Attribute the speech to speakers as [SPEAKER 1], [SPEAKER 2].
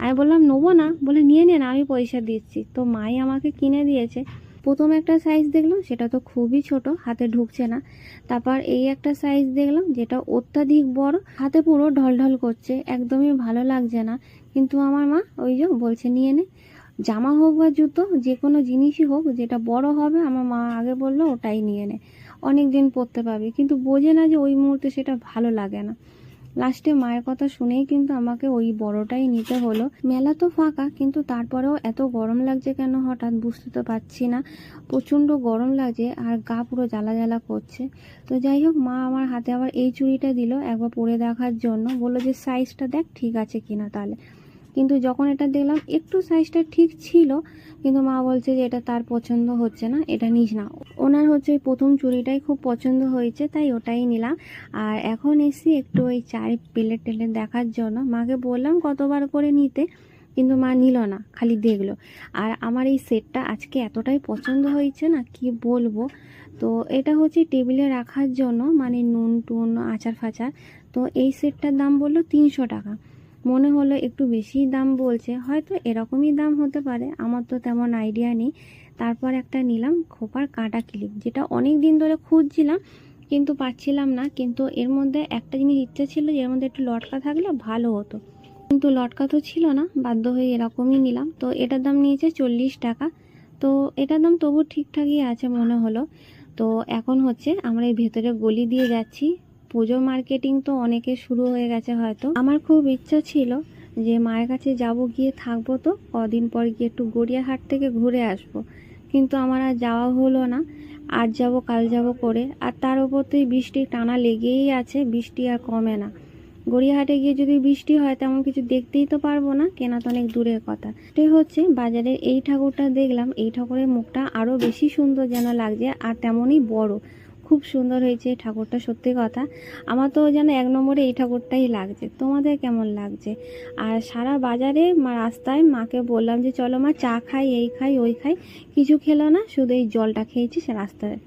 [SPEAKER 1] আমি বললাম নেবো না, বলে নিয়ে নে না, আমি পয়সা দিচ্ছি। তো মাই আমাকে কিনে দিয়েছে। প্রথম একটা সাইজ দেখলাম, সেটা তো খুবই ছোট, হাতে ঢুকছে না। তারপর এই একটা সাইজ দেখলাম যেটা অত্যাধিক বড়, হাতে পুরো ঢলঢল করছে, একদমই ভালো লাগছে না। কিন্তু আমার মা ওই যে বলছে নিয়ে নে। জামা হোক বা জুতো, যে কোনো জিনিসই হোক, যেটা বড় হবে আমার মা আগে বললো ওটাই নিয়ে নে, অনেক দিন পরতে পারবি। কিন্তু বোঝে না যে ওই মুহূর্তে সেটা ভালো লাগে না। লাস্টে মায়ের কথা শুনেই কিন্তু আমাকে ওই বড়টাই নিতে হলো। মেলা তো ফাঁকা, কিন্তু তারপরেও এত গরম লাগছে কেন হঠাৎ বুঝতে তো পারছি না। প্রচণ্ড গরম লাগছে আর গা পুরো জ্বালা জ্বালা করছে। তো যাই হোক, মা আমার হাতে আবার এই চুড়িটা দিল একবার পরে দেখার জন্য, বললো যে সাইজটা দেখ ঠিক আছে কিনা তাহলে। কিন্তু যখন এটা দেখলাম একটু সাইজটা ঠিক ছিল, কিন্তু মা বলছে যে এটা তার পছন্দ হচ্ছে না, এটা নিস না। ওনার হচ্ছে ওই প্রথম চুড়িটাই খুব পছন্দ হয়েছে, তাই ওটাই নিলাম। আর এখন এসে একটু ওই চায়ের প্লেট টেলেট দেখার জন্য মাকে বললাম কতবার করে নিতে, কিন্তু মা নিল না, খালি দেখলো। আর আমার এই সেটটা আজকে এতটাই পছন্দ হয়েছে না, কি বলবো। তো এটা হচ্ছে টেবিলে রাখার জন্য, মানে নুন টুন আচার ফাচার। তো এই সেটটার দাম বললো 300 টাকা। মনে হলো একটু বেশি দাম বলছে, হয়তো এরকমই দাম হতে পারে, আমার তো তেমন আইডিয়া নেই। তারপর একটা নিলাম খোপার কাঁটা ক্লিপ, যেটা অনেক দিন ধরে খুঁজছিলাম কিন্তু পাচ্ছিলাম না। কিন্তু এর মধ্যে একটা জিনিস ইচ্ছা ছিল যে এর মধ্যে একটু লটকা থাকলে ভালো হতো, কিন্তু লটকা তো ছিল না, বাধ্য হয়ে এরকমই নিলাম। তো এটার দাম নিয়েছে 40 টাকা। তো এটার দাম তবু ঠিকঠাকই আছে মনে হলো। তো এখন হচ্ছে আমরা এই ভেতরে গলি দিয়ে যাচ্ছি। পুজো মার্কেটিং তো অনেকে শুরু হয়ে গেছে হয়তো। আমার খুব ইচ্ছা ছিল যে মায়ের কাছে যাব, গিয়ে থাকবো, তো কদিন পর গিয়ে একটু গড়িয়াহাট থেকে ঘুরে আসবো। কিন্তু আমার আর যাওয়া হলো না। আজ যাব কাল যাব করে, আর তার উপর তো এই বৃষ্টির টানা লেগেই আছে, বৃষ্টি আর কমে না। গড়িয়াহাটে গিয়ে যদি বৃষ্টি হয় তেমন কিছু দেখতেই তো পারবো না, কেনা তো অনেক দূরের কথা। এটাই হচ্ছে বাজারের এই ঠাকুরটা দেখলাম, এই ঠাকুরের মুখটা আরও বেশি সুন্দর যেন লাগছে, আর তেমনই বড়। খুব সুন্দর হয়েছে এই ঠাকুরটা, সত্যি কথা। আমার তো যেন 1 নম্বরে এই ঠাকুরটাই লাগছে। তোমাদের কেমন লাগছে? আর সারা বাজারে রাস্তায় মাকে বললাম যে চলো মা চা খাই, এই খাই ওই খাই, কিছু খেলো না, শুধু এই জলটা খেয়েছি সে রাস্তায়।